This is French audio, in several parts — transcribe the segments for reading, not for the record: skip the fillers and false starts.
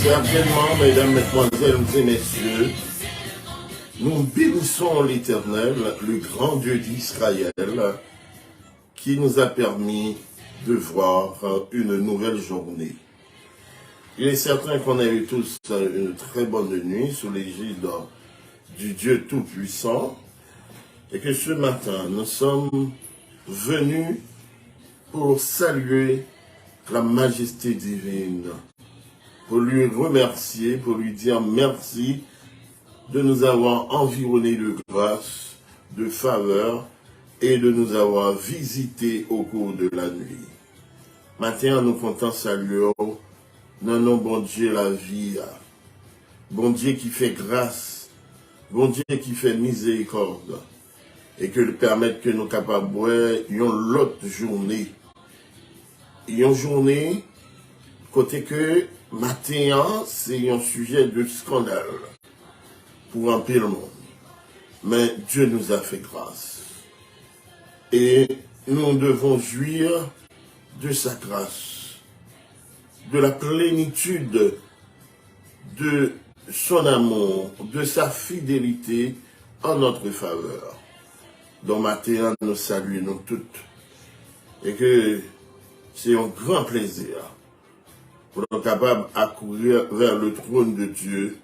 Certainement, mesdames, mesdemoiselles et messieurs, nous bénissons l'Éternel, le grand Dieu d'Israël, qui nous a permis de voir une nouvelle journée. Il est certain qu'on a eu tous une très bonne nuit sous l'égide du Dieu Tout-Puissant et que ce matin, nous sommes venus pour saluer la majesté divine, pour lui remercier, pour lui dire merci de nous avoir environnés de grâce, de faveur et de nous avoir visités au cours de la nuit. Maintenant, nous comptons saluer dans nos bon Dieu la vie, bon Dieu qui fait grâce, bon Dieu qui fait miséricorde et que le permettre que nous capables de voir l'autre journée. Une journée côté que matin, c'est un sujet de scandale pour un peu le monde. Mais Dieu nous a fait grâce. Et nous devons jouir de sa grâce, de la plénitude de son amour, de sa fidélité en notre faveur. Donc matin, nous saluons toutes. Et que c'est un grand plaisir pour nous capables d'accourir vers le trône de Dieu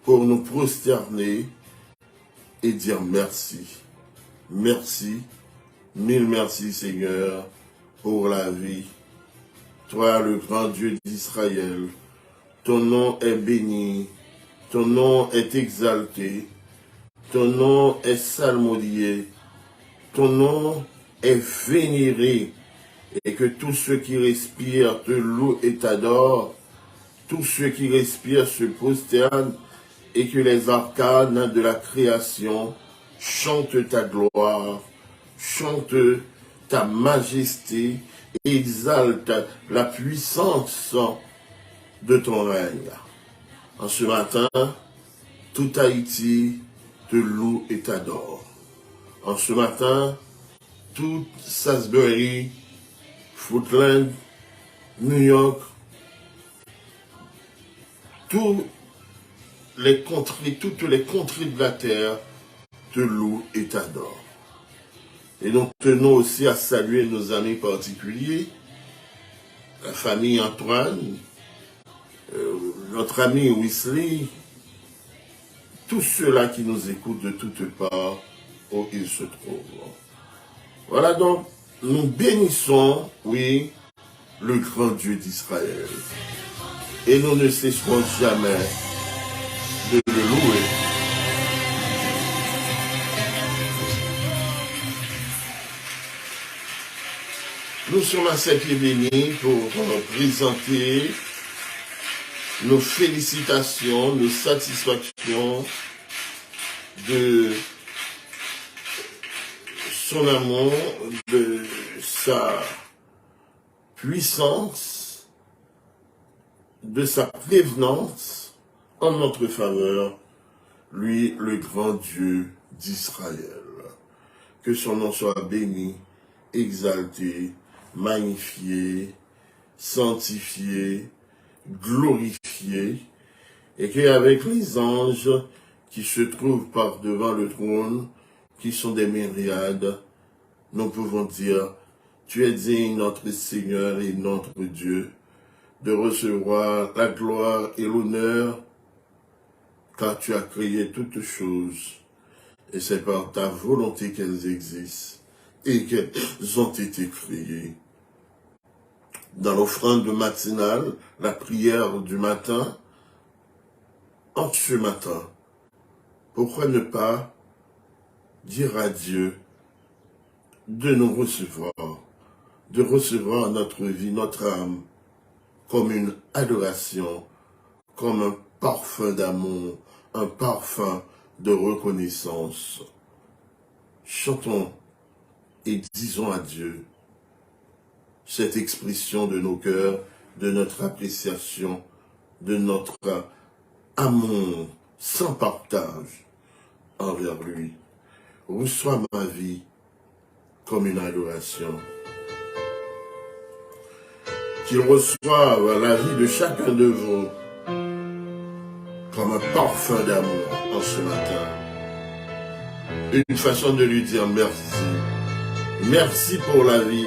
pour nous prosterner et dire merci. Merci, mille merci Seigneur pour la vie. Toi, le grand Dieu d'Israël, ton nom est béni, ton nom est exalté, ton nom est salmodié, ton nom est vénéré, et que tous ceux qui respirent te louent et t'adorent, tous ceux qui respirent se prosternent, et que les arcanes de la création chantent ta gloire, chantent ta majesté, et exaltent la puissance de ton règne. En ce matin, tout Haïti te loue et t'adore. En ce matin, tout Salisbury, Footland, New York, toutes les contrées de la terre te louent et t'adorent. Et nous tenons aussi à saluer nos amis particuliers, la famille Antoine, notre ami Wesley, tous ceux-là qui nous écoutent de toutes parts où ils se trouvent. Voilà donc, nous bénissons, oui, le grand Dieu d'Israël. Et nous ne cesserons jamais de le louer. Nous sommes à ses pieds bénis pour présenter nos félicitations, nos satisfactions de son amour, de sa puissance, de sa prévenance en notre faveur, lui, le grand Dieu d'Israël. Que son nom soit béni, exalté, magnifié, sanctifié, glorifié, et qu'avec les anges qui se trouvent par devant le trône, qui sont des myriades, nous pouvons dire, tu es digne, notre Seigneur et notre Dieu, de recevoir la gloire et l'honneur, car tu as créé toutes choses, et c'est par ta volonté qu'elles existent, et qu'elles ont été créées. Dans l'offrande matinale, la prière du matin, en ce matin, pourquoi ne pas dire à Dieu de nous recevoir, de recevoir notre vie, notre âme, comme une adoration, comme un parfum d'amour, un parfum de reconnaissance. Chantons et disons à Dieu cette expression de nos cœurs, de notre appréciation, de notre amour sans partage envers lui. Reçois ma vie comme une adoration. qu'il reçoive la vie de chacun de vous comme un parfum d'amour en ce matin. Une façon de lui dire merci. Merci pour la vie.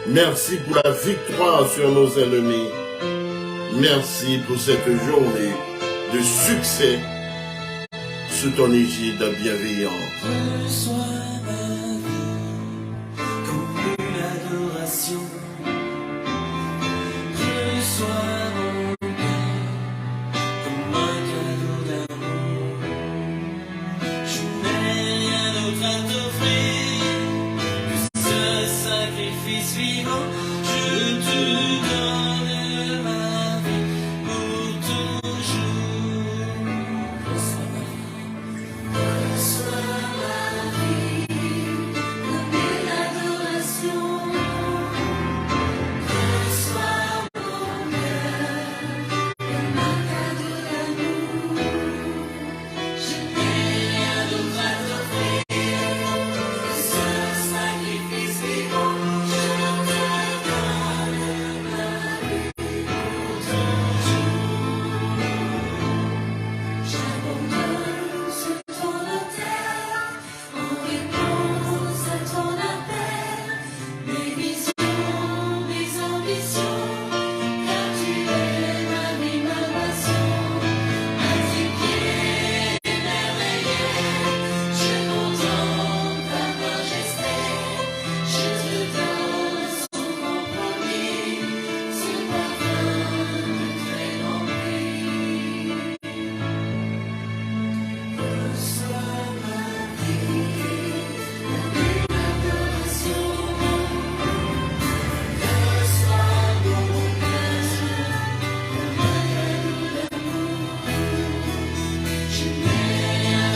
Merci pour la victoire sur nos ennemis. Merci pour cette journée de succès sous ton égide bienveillante. Reçois ma vie comme une adoration. Reçois mon cœur comme un cadeau d'amour. Je n'ai rien d'autre à t'offrir que ce sacrifice vivant. Je te donne ma vie pour toujours. Reçois ma vie. Reçois ma vie comme une adoration. Reçois mon cœur comme un cadeau d'amour. Je n'ai rien d'autre à t'offrir que ce sacrifice vivant. Je te donne ma vie pour toujours. J'abandonne sur ton autel en réponse à ton appel. Mes visions, mes ambitions, car tu es ma vie, ma passion. À tes pieds émerveillés, je contemple ta majesté. Je te donne son compromis, ce parfum de très grand prix. Reçois ma vie comme une adoration. Reçois mon cœur comme un cadeau d'amour. Je n'ai rien d'autre à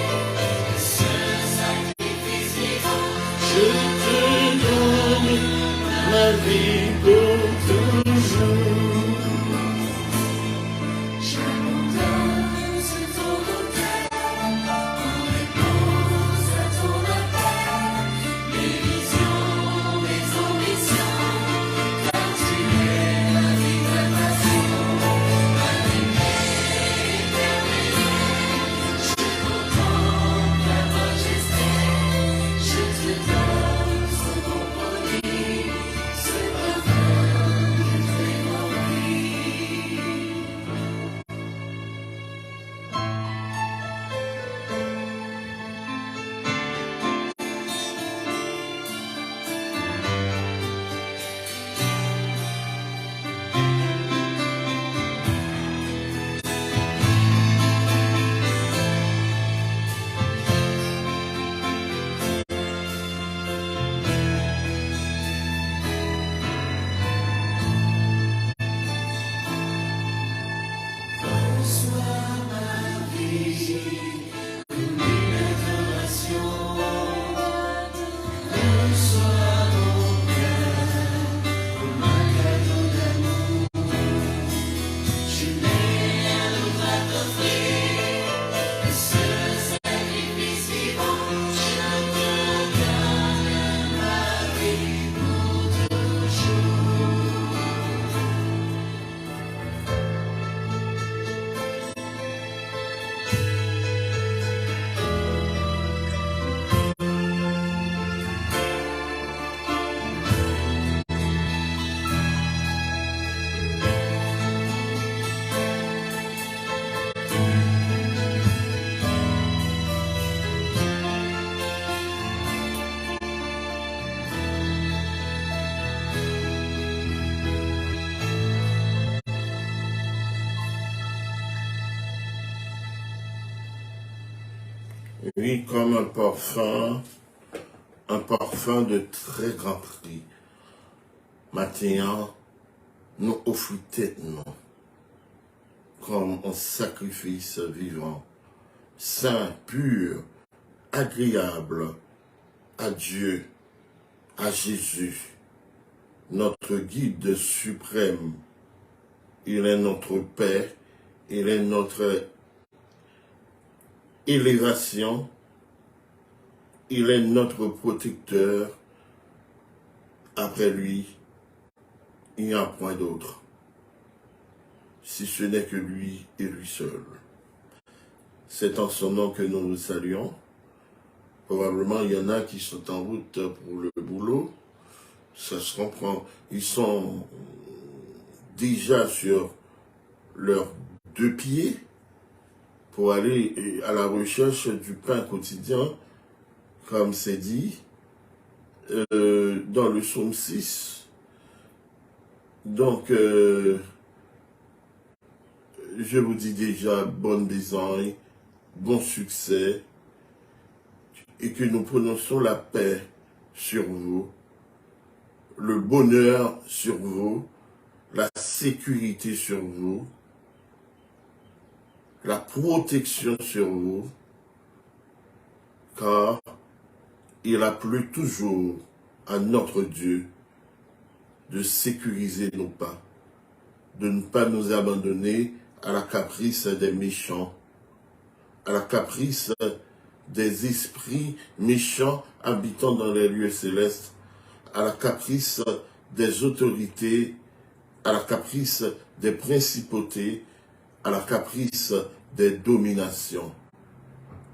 t'offrir que ce sacrifice vivant. Je te donne ma vie pour toujours. J'abandonne sur ton autel en réponse à ton appel. Mes visions, mes ambitions, car tu es ma vie, ma passion. À tes pieds émerveillés, je contemple ta majesté. Je te donne son compromis, ce parfum de très grand prix. Reçois ma vie comme une adoration. Reçois mon cœur comme un cadeau d'amour. Je n'ai rien d'autre à t'offrir que ce sacrifice vivant. Je te donne ma vie pour toujours. Oui, comme un parfum de très grand prix. Maintenant, nous offrons tête, non, comme un sacrifice vivant, saint, pur, agréable à Dieu, à Jésus, notre guide suprême. Il est notre Père, il est notre élévation, il est notre protecteur, Après lui, il n'y a point d'autre, si ce n'est que lui et lui seul. C'est en son nom que nous le saluons. Probablement, il y en a qui sont en route pour le boulot. Ça se comprend. Ils sont déjà sur leurs deux pieds pour aller à la recherche du pain quotidien, comme c'est dit dans le psaume 6. Donc, je vous dis déjà bonne besogne, bon succès, et que nous prononçons la paix sur vous, le bonheur sur vous, la sécurité sur vous, la protection sur vous, car il a plu toujours à notre Dieu de sécuriser nos pas, de ne pas nous abandonner à la caprice des méchants, à la caprice des esprits méchants habitant dans les lieux célestes, à la caprice des autorités, à la caprice des principautés, à la caprice des dominations.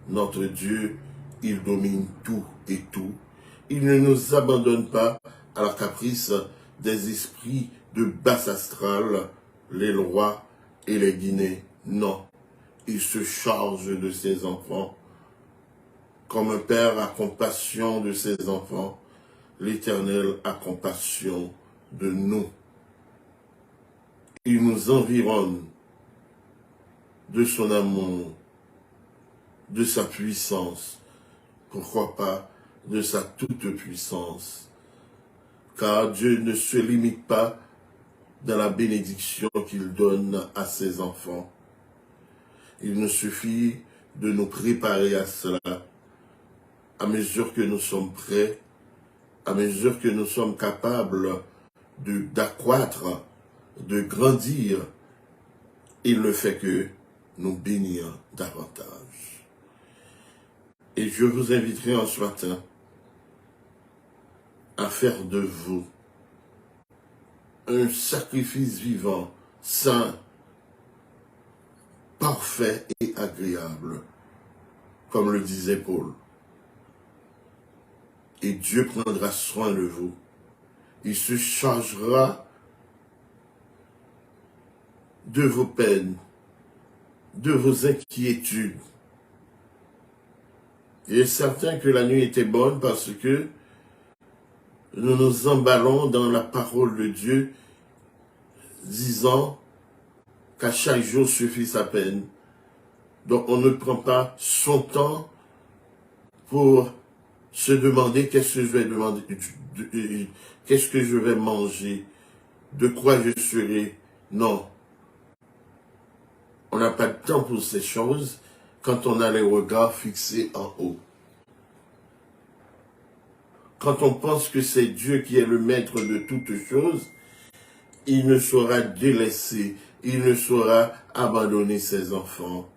Notre Dieu, il domine tout et tout. Il ne nous abandonne pas à la caprice des esprits de basse astrale, les lois et les guinées. Non, il se charge de ses enfants. Comme un père a compassion de ses enfants, l'Éternel a compassion de nous. Il nous environne de son amour, de sa puissance, pourquoi pas de sa toute-puissance. Car Dieu ne se limite pas dans la bénédiction qu'il donne à ses enfants. Il nous suffit de nous préparer à cela, à mesure que nous sommes prêts, à mesure que nous sommes capables d'accroître, de grandir. Il ne fait que nous bénir davantage. Et je vous inviterai en ce matin à faire de vous un sacrifice vivant, saint, parfait et agréable, comme le disait Paul. Et Dieu prendra soin de vous. Il se chargera de vos peines, de vos inquiétudes. Il est certain que la nuit était bonne parce que nous nous emballons dans la parole de Dieu, disant qu'à chaque jour suffit sa peine. Donc on ne prend pas son temps pour se demander qu'est-ce que je vais demander, qu'est-ce que je vais manger, de quoi je serai. Non. On n'a pas de temps pour ces choses quand on a les regards fixés en haut. Quand on pense que c'est Dieu qui est le maître de toutes choses, il ne saura délaisser, il ne saura abandonner ses enfants,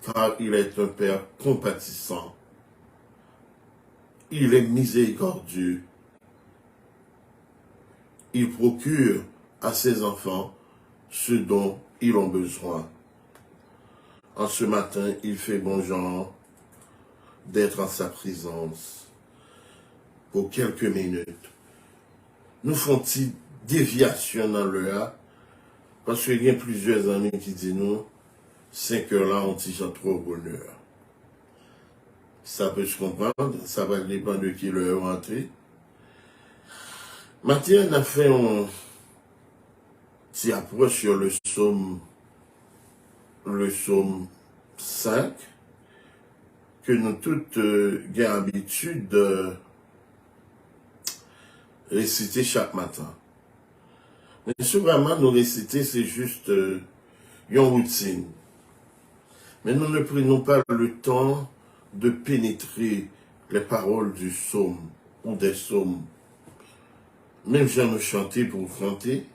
car il est un Père compatissant. Il est miséricordieux. Il procure à ses enfants ce dont ils ont besoin. En ce matin, il fait bon genre d'être en sa présence pour quelques minutes. Nous font-ils déviation dans l'heure, parce qu'il y a plusieurs amis qui disent nous, 5 heures là, on t'y trop au bonheur. Ça peut se comprendre, ça va dépendre de qui l'heure rentrée. Matin, on a fait un petit approche sur le psaume 5, que nous toutes avons l'habitude de réciter chaque matin. Mais souvent, nous réciter, c'est juste une routine. Mais nous ne prenons pas le temps de pénétrer les paroles du psaume ou des psaumes. Même j'aime chanter pour chanter,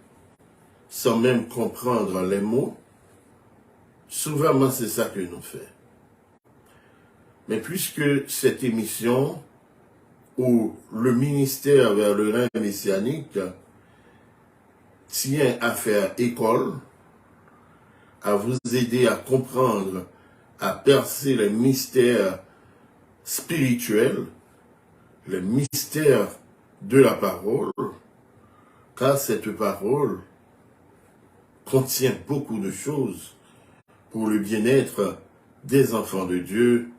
sans même comprendre les mots. Souvent, c'est ça que nous faisons. Mais puisque cette émission où le ministère vers le règne messianique tient à faire école, à vous aider à comprendre, à percer les mystères spirituels, les mystères de la parole, car cette parole contient beaucoup de choses pour le bien-être des enfants de Dieu.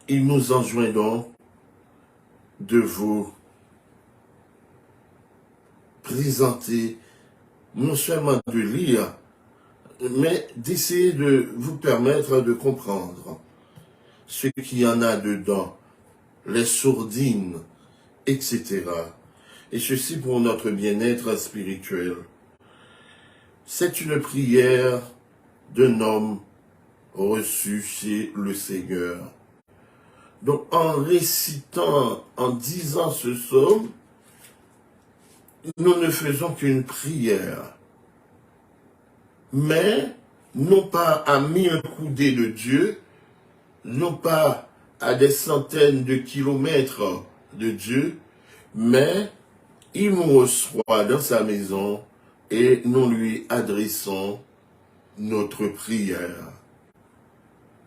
Il nous enjoint donc de vous présenter, non seulement de lire, mais d'essayer de vous permettre de comprendre ce qu'il y en a dedans, les sourdines, etc. Et ceci pour notre bien-être spirituel. C'est une prière d'un homme reçu chez le Seigneur. Donc en récitant, en disant ce psaume, nous ne faisons qu'une prière. Mais non pas à 1000 coudées de Dieu, non pas à des centaines de kilomètres de Dieu, mais il nous reçoit dans sa maison et nous lui adressons notre prière,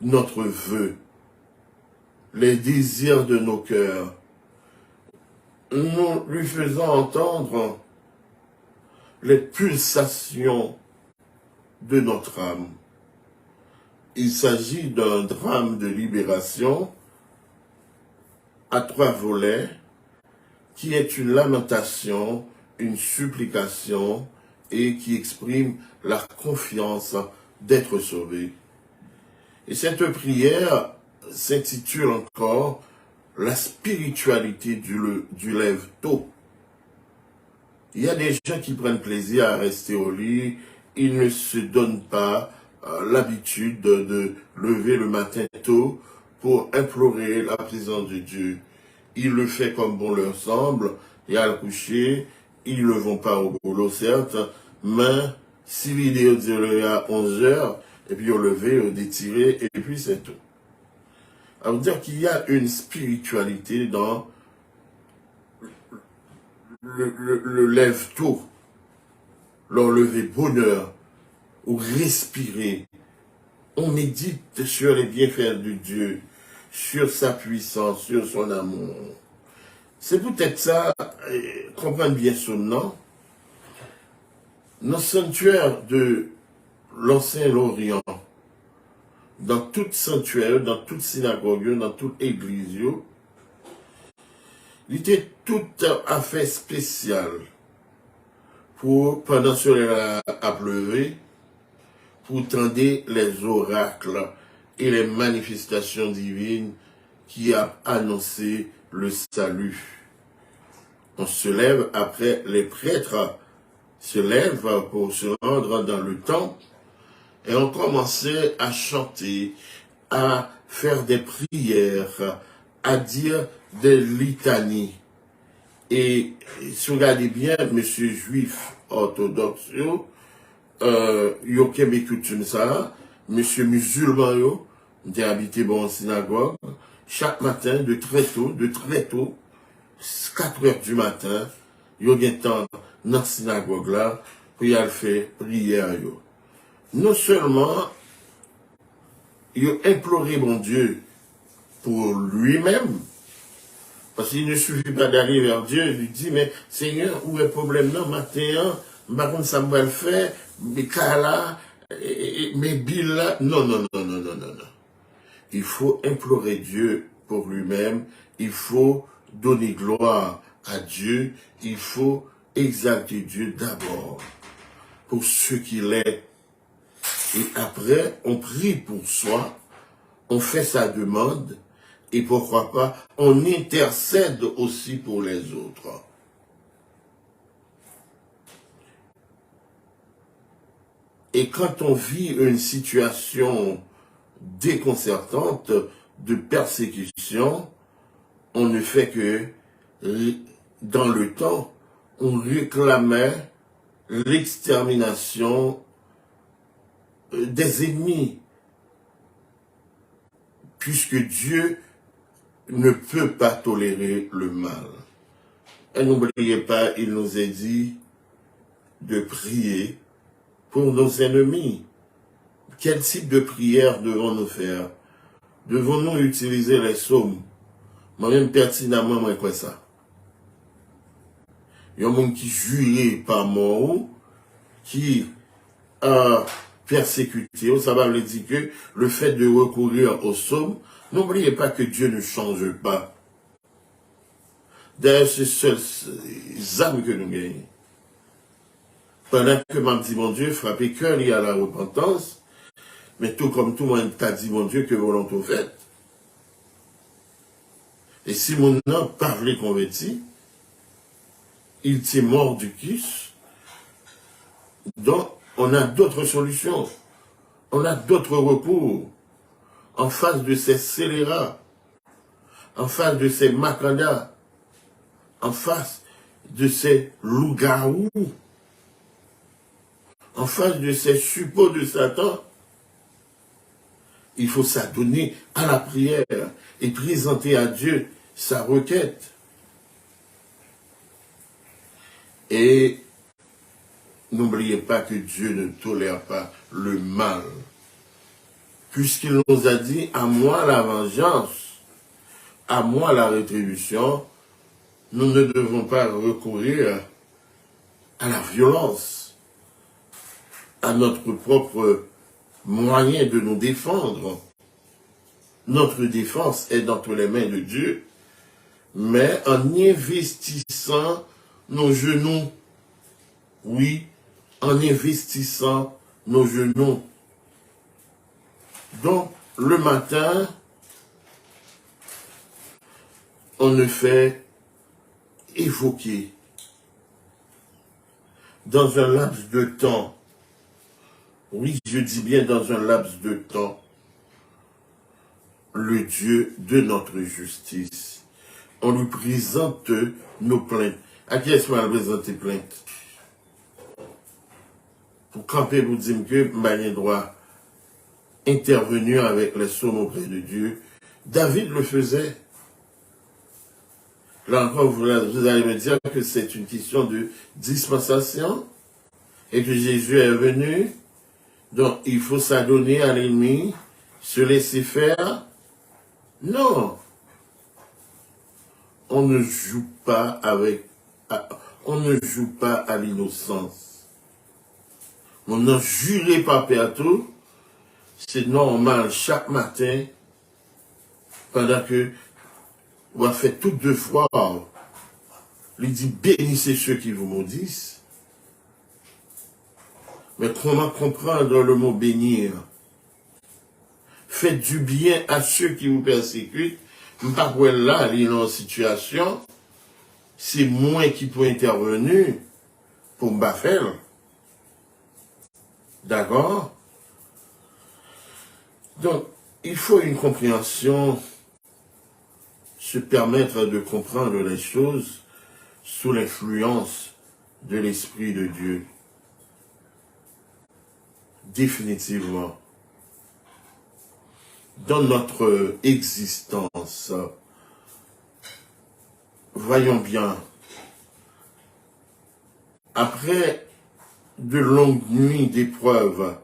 notre vœu, les désirs de nos cœurs. Nous lui faisons entendre les pulsations de notre âme. Il s'agit d'un drame de libération à 3 volets qui est une lamentation, une supplication et qui exprime la confiance d'être sauvé. Et cette prière s'intitule encore la spiritualité du lève tôt. Il y a des gens qui prennent plaisir à rester au lit, ils ne se donnent pas l'habitude de lever le matin tôt pour implorer la présence de Dieu. Ils le font comme bon leur semble, et à le coucher, ils ne vont pas au boulot, certes, mais si l'idée est à 11 heures, et puis au lever, au détirer, et puis c'est tout. Ça veut dire qu'il y a une spiritualité dans le lève-tôt, l'enlever bonheur, ou respirer. On médite sur les bienfaits de Dieu, sur sa puissance, sur son amour. C'est peut-être ça, comprendre bien son nom. Dans le sanctuaire de l'Ancien Orient, dans tout sanctuaire, dans toute synagogue, dans toute église, il était tout à fait spécial pour, pendant ce soleil à pleuver, pour tendre les oracles et les manifestations divines qui a annoncé le salut. On se lève après, les prêtres se lèvent pour se rendre dans le temple et on commençait à chanter, à faire des prières, à dire des litanies. Et si vous regardez bien, monsieur juif orthodoxe, yo kembe coutume ça, monsieur musulman yo, j'ai habité bon en synagogue, chaque matin, de très tôt, 4 heures du matin, yo gen temps dans la synagogue là, pour y aller faire prière yo. Non seulement, yo implorer mon Dieu pour lui-même, parce qu'il ne suffit pas d'arriver vers Dieu et lui dire, mais Seigneur, où est le problème? Non, matin, par contre, ça va le faire, mes cas là, mes billes là. Non. Il faut implorer Dieu pour lui-même, il faut donner gloire à Dieu, il faut exalter Dieu d'abord pour ce qu'il est. Et après, on prie pour soi, on fait sa demande, et pourquoi pas, on intercède aussi pour les autres. Et quand on vit une situation déconcertante de persécution, on ne fait que, dans le temps, on réclamait l'extermination des ennemis, puisque Dieu ne peut pas tolérer le mal. Et n'oubliez pas, il nous est dit de prier pour nos ennemis. Quel type de prière devons-nous faire? Devons-nous utiliser les psaumes? Moi-même, pertinemment, moi, quoi ça? Il y a un monde qui jurait par mort, qui a persécuté. Ça va veut dire que le fait de recourir aux psaumes, n'oubliez pas que Dieu ne change pas. D'ailleurs, c'est seules âmes que nous gagnons. Pendant que m'a dit mon Dieu, frappez cœur lié à la repentance, mais tout comme tout le monde t'a dit mon Dieu que volonté faite. Et si mon nom parlait converti, il t'est mort du kiss. Donc, on a d'autres solutions. On a d'autres recours. En face de ces scélérats, en face de ces macandas, en face de ces loups-garous, en face de ces suppôts de Satan, il faut s'adonner à la prière et présenter à Dieu sa requête. Et n'oubliez pas que Dieu ne tolère pas le mal. Puisqu'il nous a dit, à moi la vengeance, à moi la rétribution, nous ne devons pas recourir à la violence, à notre propre moyen de nous défendre. Notre défense est entre les mains de Dieu, mais en investissant nos genoux, oui, en investissant nos genoux. Donc, le matin, on ne fait évoquer dans un laps de temps, oui, je dis bien dans un laps de temps, le Dieu de notre justice. On lui présente nos plaintes. À qui est-ce qu'on va présenter plainte? Pour camper, vous dire que Maïen droit intervenir avec les psaumes auprès de Dieu. David le faisait. Là encore, vous allez me dire que c'est une question de dispensation et que Jésus est venu. Donc, il faut s'adonner à l'ennemi, se laisser faire. Non. On ne joue pas on ne joue pas à l'innocence. On n'a juré pas partout. C'est normal chaque matin, pendant que on a fait toutes deux fois, il dit bénissez ceux qui vous maudissent. Mais comment comprendre le mot bénir? Faites du bien à ceux qui vous persécutent. Pas pour là, il est en situation, c'est moi qui peux intervenir pour me faire. D'accord? Donc, il faut une compréhension, se permettre de comprendre les choses sous l'influence de l'Esprit de Dieu. Définitivement. Dans notre existence, voyons bien, après de longues nuits d'épreuves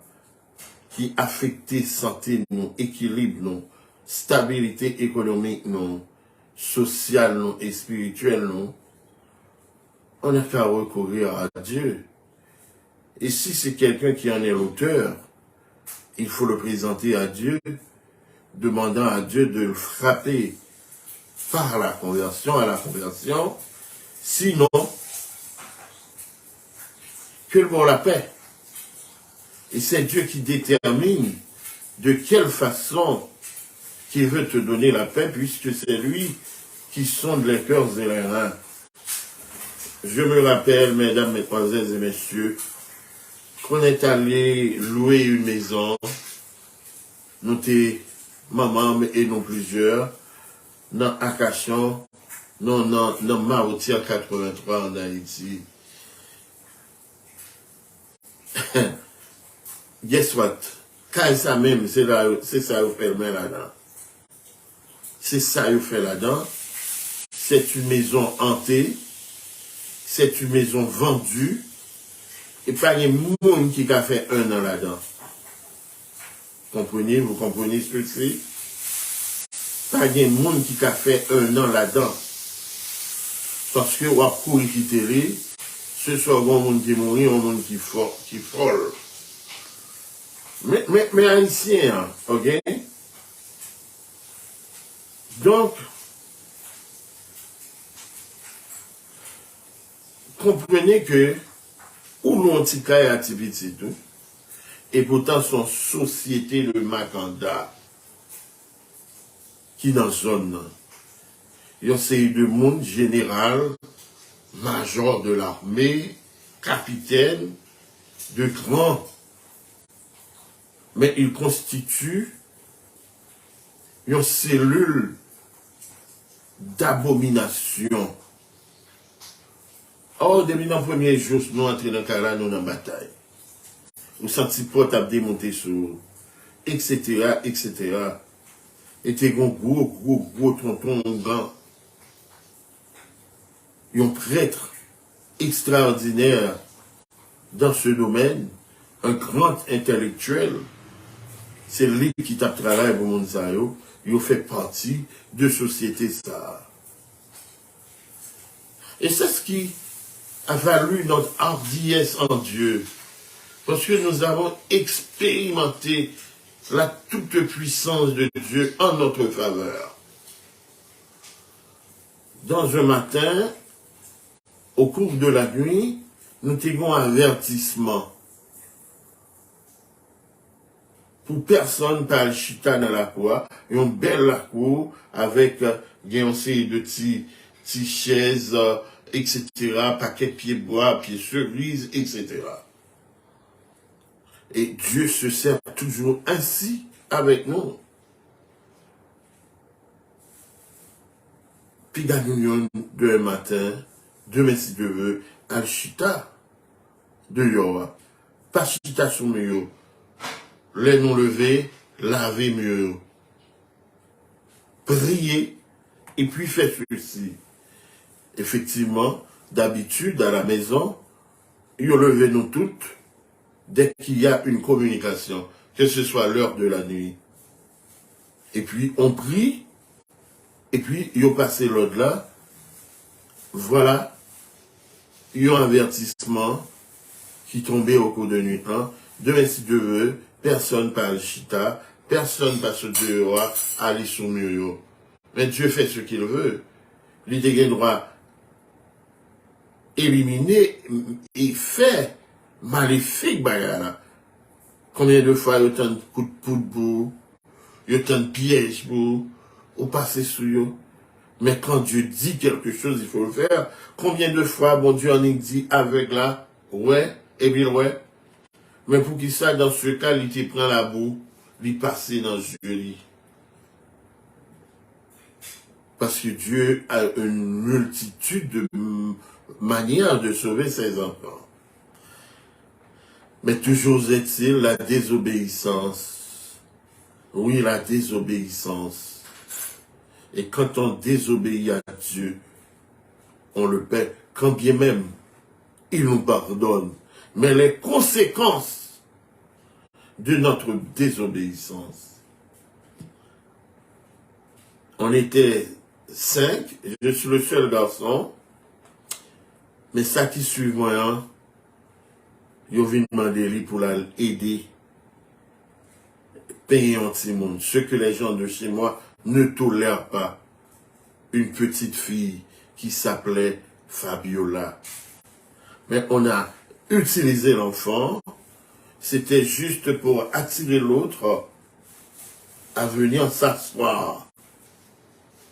qui affectaient santé, nous, équilibre, nous, stabilité économique, nous, sociale, nous, et spirituelle, nous, on n'a qu'à recourir à Dieu. Et si c'est quelqu'un qui en est l'auteur, il faut le présenter à Dieu, demandant à Dieu de le frapper par la conversion, à la conversion, sinon, que le bon la paix. Et c'est Dieu qui détermine de quelle façon qu'il veut te donner la paix, puisque c'est lui qui sonde les cœurs et les reins. Je me rappelle, mesdames, mesdemoiselles et messieurs, qu'on est allé louer une maison, nous étions maman et non plusieurs, dans Akachon, dans Marotière 83 en Haïti. Guess what? Quand ça même, c'est ça vous permet là-dedans. c'est ça qu'il fait là-dedans. C'est une maison hantée, c'est une maison vendue, et pas de monde qui a fait 1 an là-dedans. Comprenez, vous comprenez ce que c'est? Pas de monde qui a fait 1 an là-dedans. Parce que, on va courir qui télé, ce soit un monde qui est mort, un monde qui est folle. Mais haïtien, ok? Donc, comprenez que, où l'on t'y caille à Tibiti tout, et pourtant son société le Makanda, qui dans zone, il y a c'est de monde général, major de l'armée, capitaine, de grands, mais il constitue une cellule d'abomination. Or, depuis le premier jour, nous entrons dans le cas nous dans la bataille. Nous senti porte à démonter sur, etc., etc. Et t'es gros tonton grand. Un prêtre extraordinaire dans ce domaine, un grand intellectuel, c'est lui qui t'a travaillé pour Monsayo, il fait partie de société ça. Et c'est ce qui a valu notre hardiesse en Dieu. Parce que nous avons expérimenté la toute-puissance de Dieu en notre faveur. Dans un matin, au cours de la nuit, nous avons un avertissement. Pour personne par le chita dans la cour, une belle cour avec une série de petites chaises, etc., paquets de pieds bois, pieds cerises, etc. Et Dieu se sert toujours ainsi avec nous. Puis gagnons demain matin, demain si Dieu veut, al chita de Yoa. Pas chita sur mieux. Les nous lever, laver mieux. Prier, et puis faire ceci. Effectivement, d'habitude, à la maison, ils levé nous toutes, dès qu'il y a une communication, que ce soit l'heure de la nuit. Et puis, on prie, et puis, ils ont passé l'ordre là. Voilà, il y a un avertissement qui tombait au cours de nuit. Demain, si Dieu veut, personne parle chita, personne passe dehors, aller sous mur. Mais Dieu fait ce qu'il veut. Il a le droit éliminer et faire maléfique bagala. Combien de fois il y a tant de coups de poudre pour, il y a tant de pièges pour, ou passer sous eux. Mais quand Dieu dit quelque chose, il faut le faire. Combien de fois, bon Dieu en a dit avec là, ouais, et bien ouais. Mais pour qu'il ça, dans ce cas, il te prend la boue, il passe dans le lit. Parce que Dieu a une multitude de manières de sauver ses enfants. Mais toujours est-il la désobéissance. Oui, la désobéissance. Et quand on désobéit à Dieu, on le paie, quand bien même il nous pardonne. Mais les conséquences de notre désobéissance. On était 5, je suis le seul garçon, mais ça qui suit moi, je viens demander pour l'aider, payer un petit monde. Ce que les gens de chez moi ne tolèrent pas. Une petite fille qui s'appelait Fabiola. Mais on a utilisé l'enfant, c'était juste pour attirer l'autre à venir s'asseoir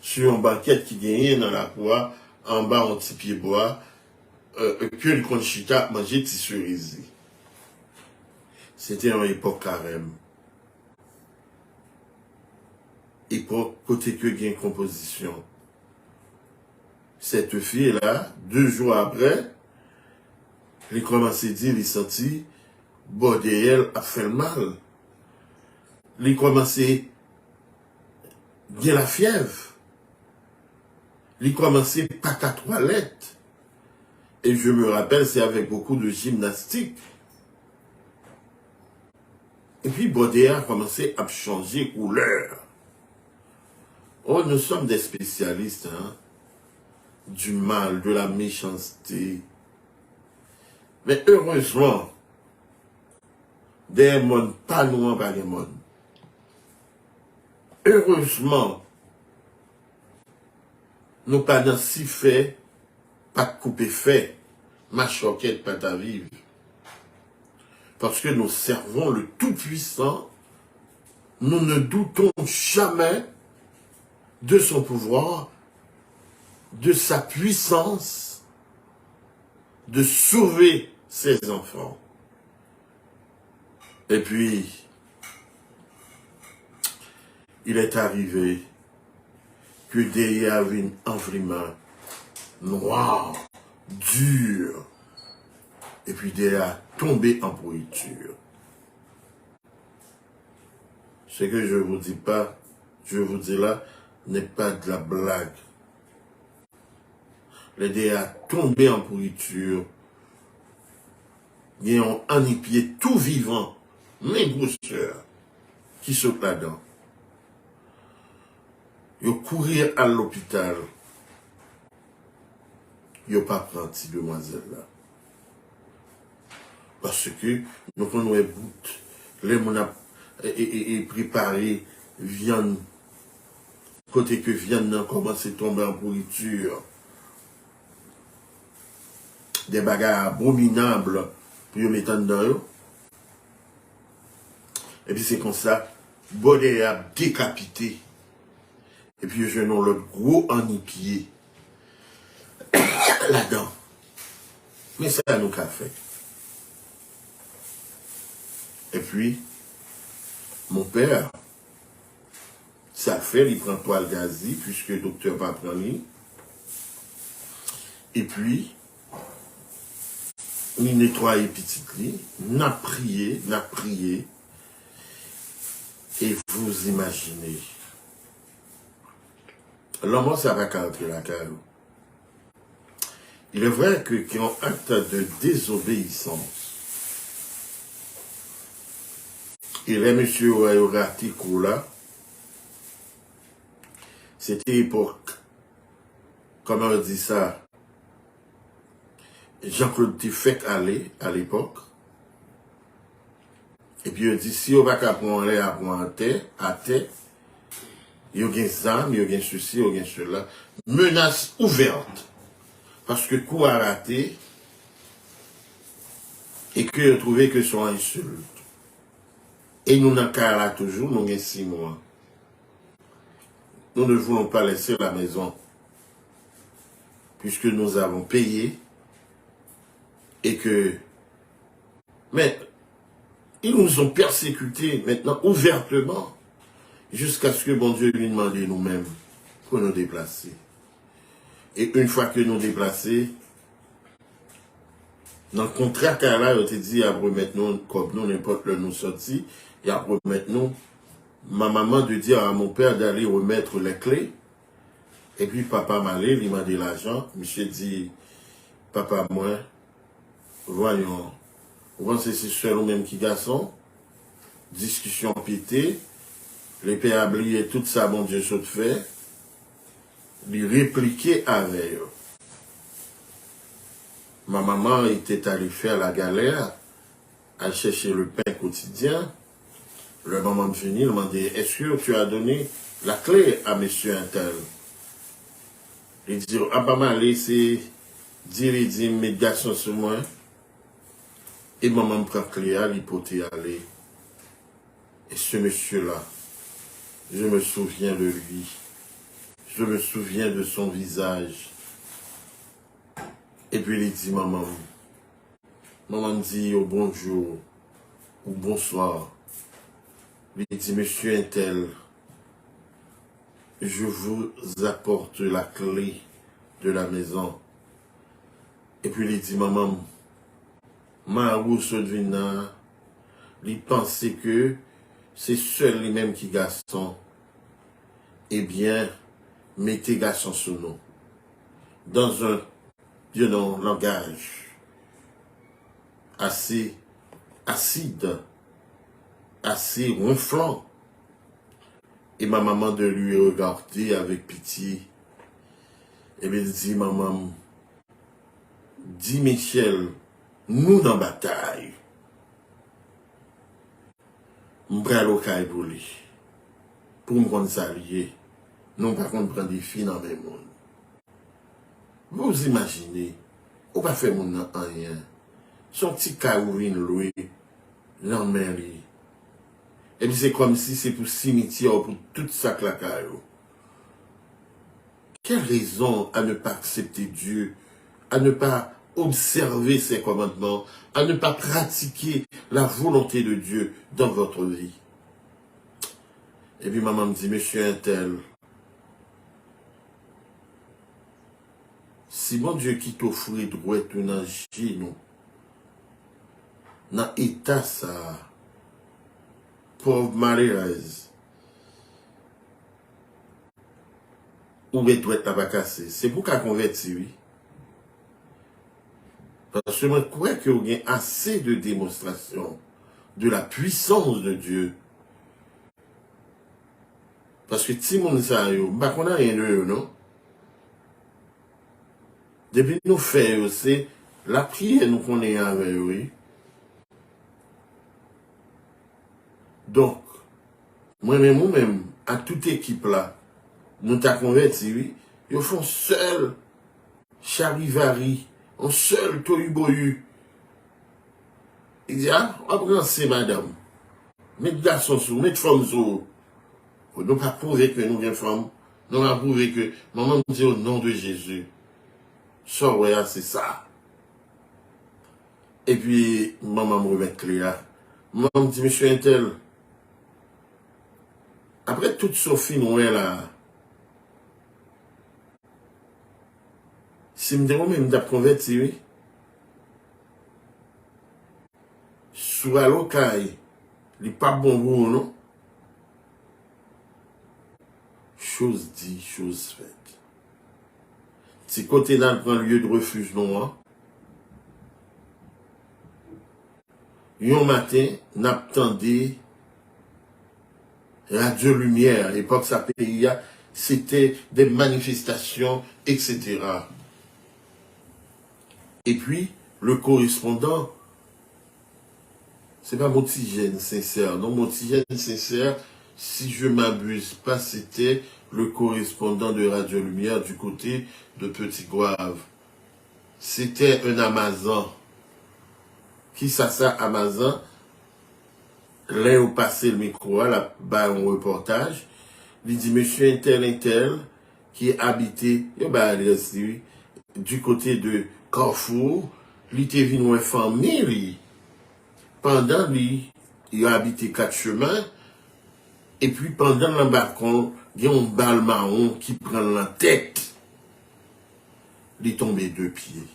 sur une banquette qui gagnait dans la cour, en bas un petit pied bois, que le conchita mangeait petit cerisier. C'était une époque carême. Époque côté que gagne composition. Cette fille-là, 2 jours après, elle a commencé à dire, elle sentit, bordel a fait le mal. Elle a commencé il y a la fièvre. Il commençait par ta toilette. Et je me rappelle, c'est avec beaucoup de gymnastique. Et puis Baudéa a commencé à changer couleur. Oh, nous sommes des spécialistes, hein, du mal, de la méchanceté. Mais heureusement, des mondes pas noirs par les mondes. Heureusement, nous pas dans si fait, pas de couper fait, ma choquette pas ta vive. Parce que nous servons le Tout-Puissant, nous ne doutons jamais de son pouvoir, de sa puissance, de sauver ses enfants. Et puis, il est arrivé que derrière une envrimant noir, dur, et puis derrière tombé en pourriture. Ce que je vous dis pas, je vous dis là, n'est pas de la blague. Les derrière tombé en pourriture, ils ont enipié tout vivant, mes grosseurs, qui sautent là-dedans. Ils courir à l'hôpital. Ils n'ont pas pris demoiselle là. Parce que nous prenons les bouts, les mona et préparer viande, côté que viande commence à tomber en pourriture. Des bagarres abominables pour les mettre dedans. Et puis c'est comme ça, Baudéa a décapité. Et puis je n'ai le gros enipié là-dedans. Mais ça nous a fait. Et puis, mon père, ça fait, il prend toile gazi, puisque le docteur va prendre. Et puis, il nettoie les petites lits, n'a prié. Et vous imaginez, l'homme, ça va rentrer la carreau. Il est vrai que qu'il y a un acte de désobéissance. Il est monsieur Oratico là. C'était époque, comment on dit ça, Jean-Claude Tifek allait à l'époque. Et puis il dit, si on va prendre l'air à prendre à terre, il y a des armes, il y a des ceci, il y a cela. Menace ouverte. Parce que coup a raté, et que je trouvais que son insulte. Et nous n'avons qu'à là toujours, nous avons 6 mois. Nous ne voulons pas laisser la maison, puisque nous avons payé, et que... Mais, ils nous ont persécutés maintenant ouvertement, jusqu'à ce que bon Dieu lui demande nous-mêmes pour nous déplacer. Et une fois que nous déplacer, dans le contrat car là, on te dit, à remettre nous, comme nous, n'importe le nous sorti, et à remettre nous, ma maman de dire à mon père d'aller remettre les clés, et puis papa m'a allé, il m'a dit l'argent, monsieur dit, papa, moi, voyons, c'est seul ou même qui garçon, discussion pétée, les pères oublié tout ça, bon Dieu, saute fait, lui répliquer avec eux. Ma maman était allée faire la galère, à chercher le pain quotidien. Le maman me finit, il m'a dit, est-ce que tu as donné la clé à monsieur Intel? Il dit, ah bah m'a laissé dire, il dit, mes garçons sur moi. Et maman me prend la clé à l'hypothèse aller. Et ce monsieur-là, je me souviens de lui. Je me souviens de son visage. Et puis il dit, maman me dit au bonjour ou bonsoir. Il dit, monsieur Intel, je vous apporte la clé de la maison. Et puis il dit, maman, Marou Sodvina, il pensait que c'est seul lui-même qui garçon. eh bien, mettez garçon sous nous. Dans un, langage assez acide, assez ronflant. Et ma maman de lui regarder avec pitié. Et bien, dit, maman, dis Michel, nous dans la bataille. M'bral au caille pour lui. Pour me rendre s'allier. Non pas qu'on prend des filles dans le monde. Vous imaginez, on va faire mon nan rien. Son petit caourine loué, l'emmêler. Et puis c'est comme si c'est pour cimetière, pour tout ça que la caillou. Quelle raison à ne pas accepter Dieu, à ne pas observer ses commandements, à ne pas pratiquer la volonté de Dieu dans votre vie? Et puis maman me dit, monsieur un tel, si mon Dieu qui t'offre droit tout dans nous, dans l'état ça, pauvre malheureuse, où est doit être cassé, c'est pour qu'à convertir, oui. Parce que je crois qu'il y a assez de démonstration de la puissance de Dieu. Parce que si mon ça yo, bah qu'on a rien de eux, non? Depuis nous faisons, c'est la prière nous connaît avec eux, oui. Donc, moi-même, à toute équipe là, nous t'a converti, oui, ils font seul charivari, un seul tohu-bohu. Il dit, ah, on va prendre madame, mettre garçon sous, mettre femme sous. Nous pas prouver que nous sommes femmes, nous pas prouver que maman nous dit au nom de Jésus. Ça, ouais, c'est ça. Et puis, maman me remet clair. Maman me dit, monsieur Intel, après toute Sophie Noël là, si me dit, même d'ap converti, oui, sous la locaille, il n'est pas bon pour vous, non? Chose dit, chose faite. Si côté là, prend lieu de refuge non, un matin, n'attendait Radio Lumière, époque ça pays, c'était des manifestations, etc. Et puis, le correspondant, c'est pas Motigène sincère, non, Motigène sincère, si je m'abuse pas, c'était le correspondant de Radio Lumière du côté de Petit Goave. C'était un Amazon. Qui ça Amazon? Là où passé le micro, là, bas un reportage, il dit, monsieur un tel, qui est habité, du côté de Carrefour, il était venu une famille, pendant lui, il a habité 4 chemins, et puis pendant l'embarquement, il y a un balle marron qui prend la tête, il est tombé 2 pieds.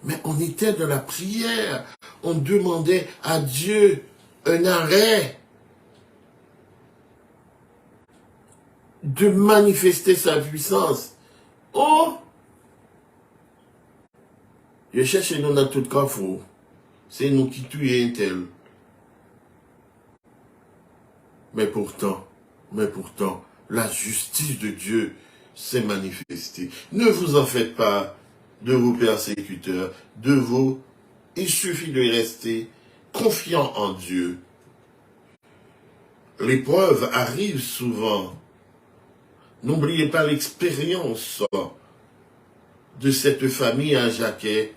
Mais on était dans la prière, on demandait à Dieu un arrêt de manifester sa puissance. Oh! Je cherche nous dans tout carrefour. C'est nous qui tuons un tel. Mais pourtant, la justice de Dieu s'est manifestée. Ne vous en faites pas de vos persécuteurs, il suffit de rester confiant en Dieu. L'épreuve arrive souvent. N'oubliez pas l'expérience de cette famille à Jacquet.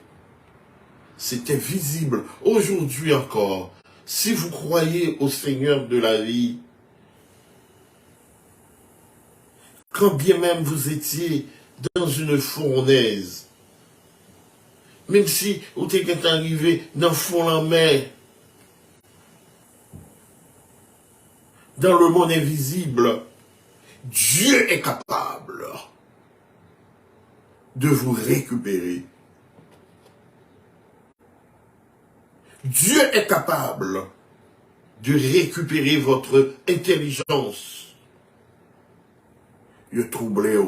C'était visible. Aujourd'hui encore, si vous croyez au Seigneur de la vie, quand bien même vous étiez dans une fournaise, même si vous êtes arrivé dans le fond de la mer, dans le monde invisible, Dieu est capable de vous récupérer. Dieu est capable de récupérer votre intelligence. Yo troublé,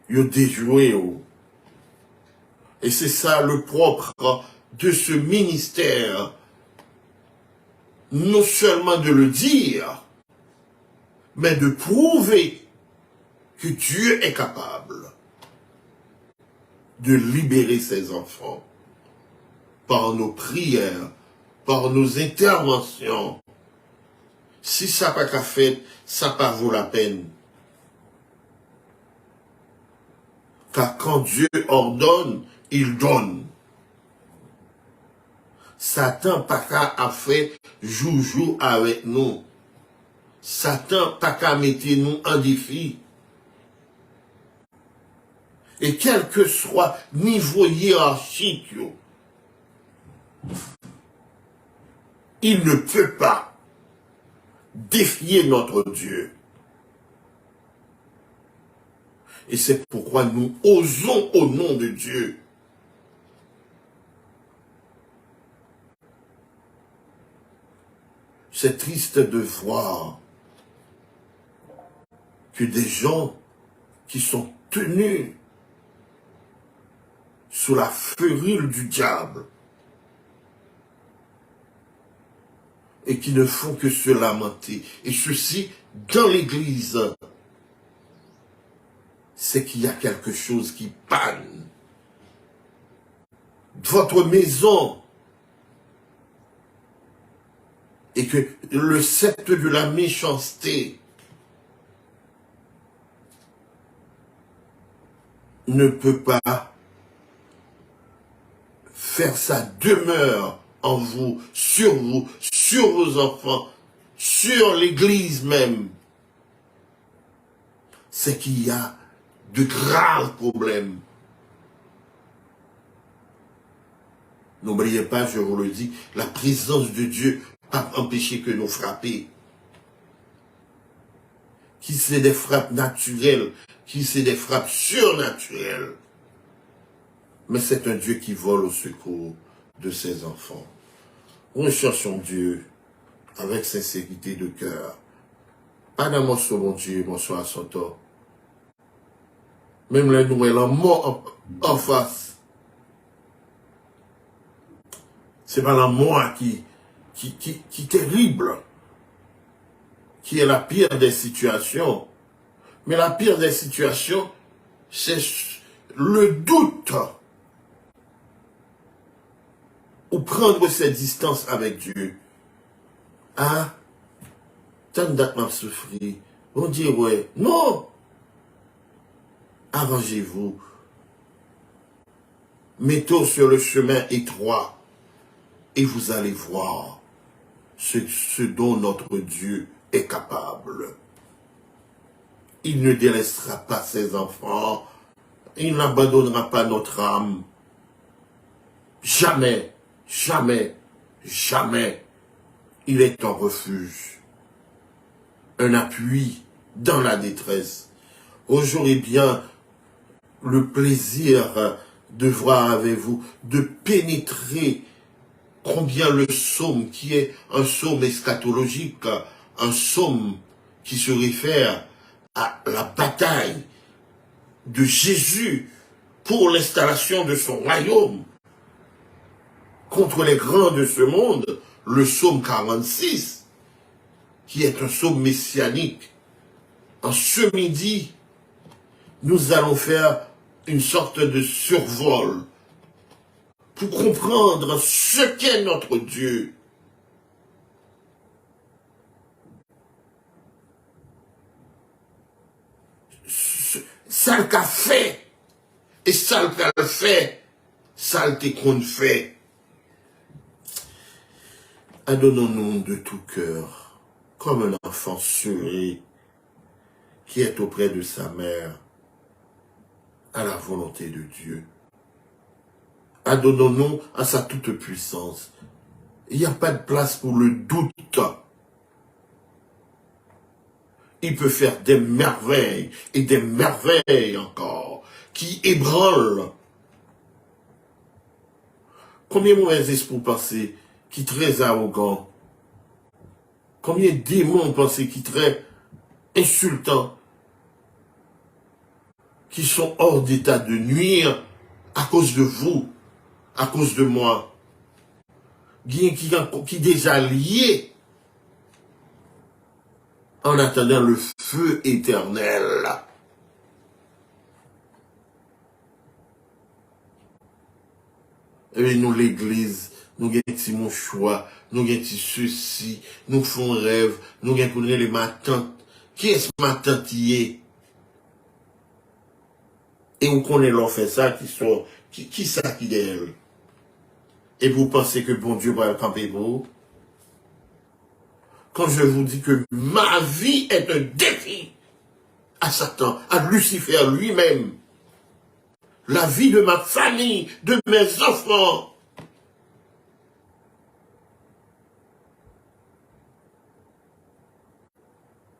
yo déjoué. Et c'est ça le propre de ce ministère. Non seulement de le dire, mais de prouver que Dieu est capable de libérer ses enfants par nos prières, par nos interventions. Si ça n'a pas qu'à faire, ça pas vaut la peine. Car quand Dieu ordonne, il donne. Satan pas qu'à faire joujou avec nous. Satan pas qu'à mettre nous en défi. Et quel que soit niveau hiérarchique, il ne peut pas défier notre Dieu. Et c'est pourquoi nous osons au nom de Dieu c'est triste de voir que des gens qui sont tenus sous la férule du diable et qui ne font que se lamenter. Et ceci, dans l'église, c'est qu'il y a quelque chose qui panne. Votre maison, et que le sceptre de la méchanceté ne peut pas faire sa demeure en vous, sur vos enfants, sur l'église même. C'est qu'il y a de graves problèmes. N'oubliez pas, je vous le dis, la présence de Dieu pas empêcher que nous frapper. Qui c'est des frappes naturelles, qui c'est des frappes surnaturelles. Mais c'est un Dieu qui vole au secours de ses enfants. Recherchons Dieu avec sincérité de cœur. Pas d'un morceau, mon Dieu, bonsoir à son tort. Même les nouvelles en mort en face. C'est pas la moi qui terrible, qui est la pire des situations. Mais la pire des situations, c'est le doute. Ou prendre ses distances avec Dieu. Ah, tant d'être m'a souffrir. On dit, ouais, non. Arrangez-vous. Mettez-vous sur le chemin étroit et vous allez voir ce dont notre Dieu est capable. Il ne délaissera pas ses enfants. Il n'abandonnera pas notre âme. Jamais, jamais, jamais. Il est un refuge, un appui dans la détresse. J'aurai bien le plaisir de voir avec vous, de pénétrer combien le psaume, qui est un psaume eschatologique, un psaume qui se réfère à la bataille de Jésus pour l'installation de son royaume contre les grands de ce monde, le psaume 46, qui est un psaume messianique. En ce midi, nous allons faire une sorte de survol pour comprendre ce qu'est notre Dieu. Ça qu'a fait, et ça qu'a fait, ça qu'on fait. Adonnons-nous de tout cœur, comme un enfant serein qui est auprès de sa mère, à la volonté de Dieu. Adonnons-nous à sa toute-puissance. Il n'y a pas de place pour le doute. Il peut faire des merveilles et des merveilles encore, qui ébranlent. Combien de mauvais esprits passés, qui très arrogants, Combien de démons pensez qui très insultants, qui sont hors d'état de nuire à cause de vous, à cause de moi, qui déjà lié en attendant le feu éternel. Et nous, l'église, nous avons mon choix, nous avons ceci, nous faisons rêve, nous avons les ma tante. Qui est-ce ma tante qui est? Et on connaît l'on fait ça, qui ça qui est elle? Et vous pensez que bon Dieu va camper pour vous? Quand je vous dis que ma vie est un défi à Satan, à Lucifer lui-même, la vie de ma famille, de mes enfants,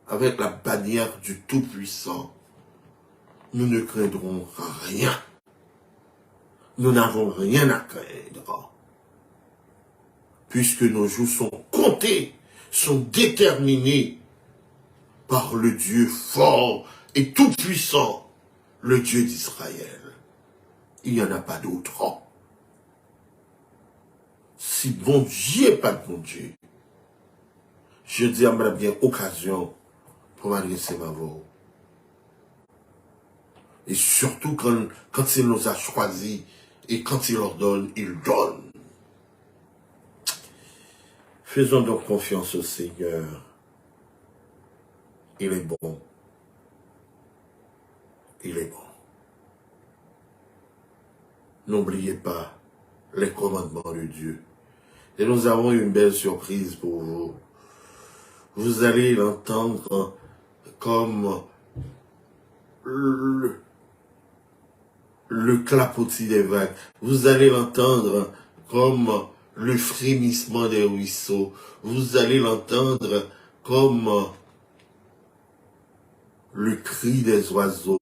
avec la bannière du Tout-Puissant, nous ne craindrons rien. Nous n'avons rien à craindre. Puisque nos jours sont comptés, sont déterminés par le Dieu fort et tout-puissant, le Dieu d'Israël. Il n'y en a pas d'autre. Si bon Dieu n'est pas de bon Dieu, je dis à ma bien occasion pour m'adresser ma voix. Et surtout quand il nous a choisis et quand il ordonne, il donne. Faisons donc confiance au Seigneur. Il est bon. Il est bon. N'oubliez pas les commandements de Dieu. Et nous avons une belle surprise pour vous. Vous allez l'entendre comme le clapotis des vagues. Vous allez l'entendre comme le frémissement des ruisseaux. Vous allez l'entendre comme le cri des oiseaux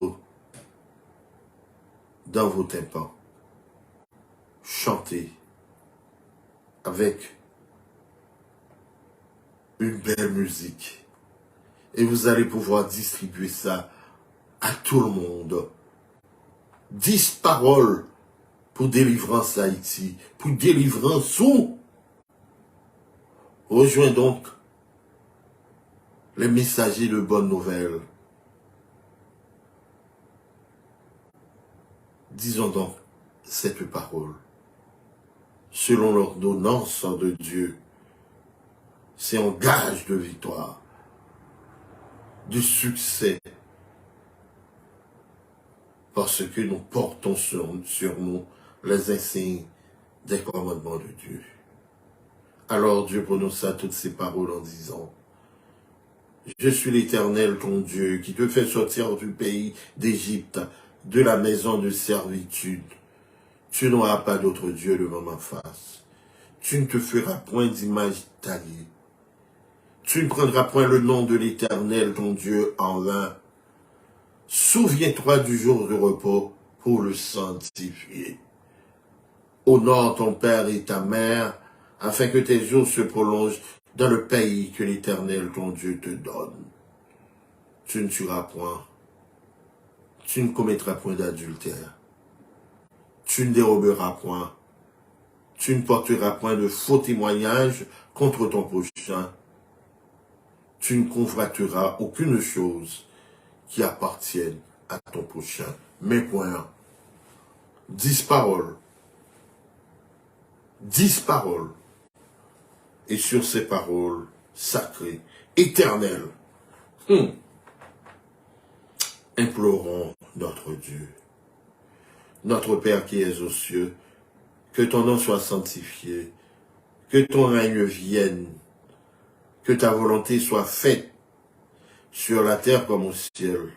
dans vos tympans. Chantez avec une belle musique. Et vous allez pouvoir distribuer ça à tout le monde. 10 paroles pour délivrance Haïti, pour délivrance où? Rejoins donc les messagers de bonnes nouvelles. Disons donc cette parole. Selon l'ordonnance de Dieu, c'est un gage de victoire, de succès, parce que nous portons sur nous les insignes des commandements de Dieu. Alors Dieu prononça toutes ces paroles en disant, « Je suis l'Éternel ton Dieu, qui te fait sortir du pays d'Égypte, de la maison de servitude. Tu n'auras pas d'autre Dieu devant ma face. Tu ne te feras point d'image taillée. Tu ne prendras point le nom de l'Éternel ton Dieu en vain. Souviens-toi du jour de repos pour le sanctifier. Honore ton père et ta mère, afin que tes jours se prolongent dans le pays que l'Éternel ton Dieu te donne. Tu ne tueras point. Tu ne commettras point d'adultère. Tu ne déroberas point. Tu ne porteras point de faux témoignages contre ton prochain. Tu ne convoiteras aucune chose qui appartienne à ton prochain. Mais point. 10 paroles. 10 paroles. Et sur ces paroles sacrées, éternelles, implorons notre Dieu. Notre Père qui es aux cieux, que ton nom soit sanctifié, que ton règne vienne, que ta volonté soit faite sur la terre comme au ciel.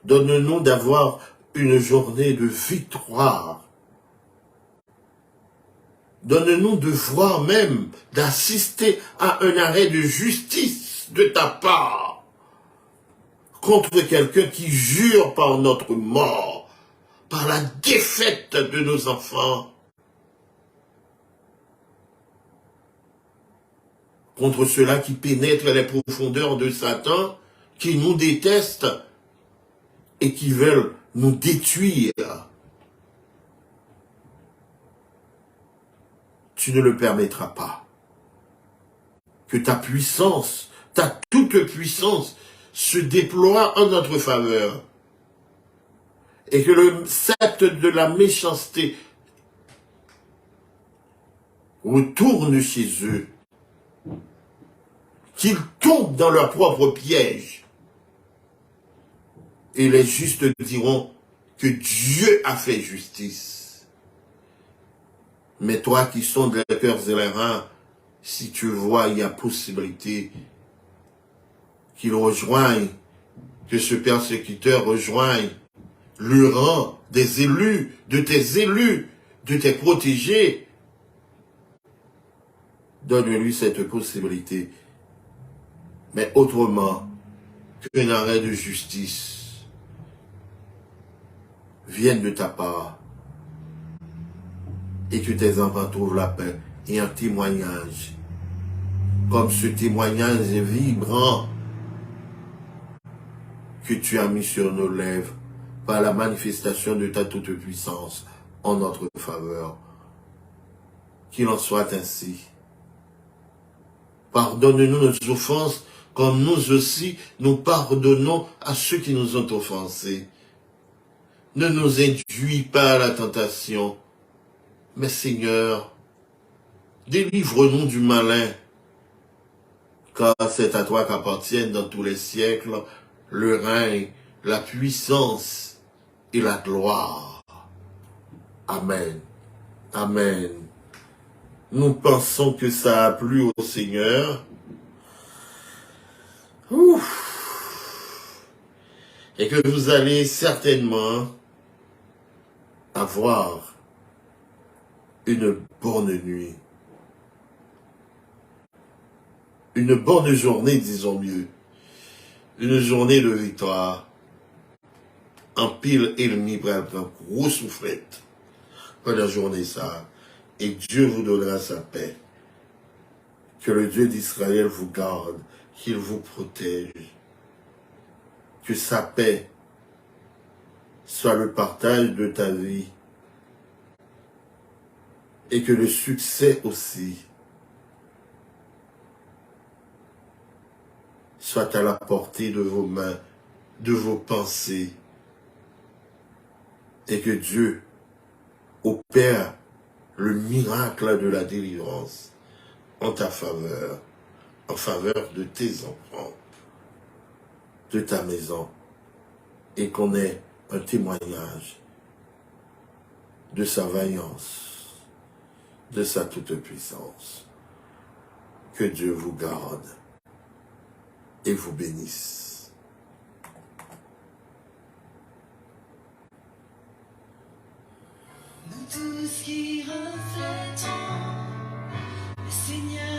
Donne-nous d'avoir une journée de victoire. Donne-nous de voir même, d'assister à un arrêt de justice de ta part contre quelqu'un qui jure par notre mort, par la défaite de nos enfants, contre ceux-là qui pénètrent les profondeurs de Satan, qui nous détestent et qui veulent nous détruire. Tu ne le permettras pas. Que ta puissance, ta toute puissance, se déploie en notre faveur. Et que le sceptre de la méchanceté retourne chez eux. Qu'ils tombent dans leur propre piège. Et les justes diront que Dieu a fait justice. Mais toi qui sondes les cœurs et les reins, si tu vois, il y a possibilité qu'il rejoigne, que ce persécuteur rejoigne le rang des élus, de tes protégés. Donne-lui cette possibilité. Mais autrement qu'un arrêt de justice vienne de ta part et que tes enfants trouvent la paix et un témoignage, comme ce témoignage vibrant que tu as mis sur nos lèvres par la manifestation de ta toute puissance en notre faveur. Qu'il en soit ainsi. Pardonne-nous nos offenses, comme nous aussi nous pardonnons à ceux qui nous ont offensés. Ne nous induis pas à la tentation, mais Seigneur, délivre-nous du malin, car c'est à toi qu'appartiennent dans tous les siècles le règne, la puissance et la gloire. Amen. Amen. Nous pensons que ça a plu au Seigneur. Et que vous allez certainement avoir une bonne nuit. Une bonne journée, disons mieux. Une journée de victoire. En pile ennemi pour un gros soufflette. Pas la journée ça. Et Dieu vous donnera sa paix. Que le Dieu d'Israël vous garde, qu'il vous protège. Que sa paix soit le partage de ta vie. Et que le succès aussi soit à la portée de vos mains, de vos pensées. Et que Dieu opère le miracle de la délivrance en ta faveur, en faveur de tes enfants, de ta maison, et qu'on ait un témoignage de sa vaillance, de sa toute-puissance. Que Dieu vous garde et vous bénisse. Nous tous qui reflétons le Seigneur.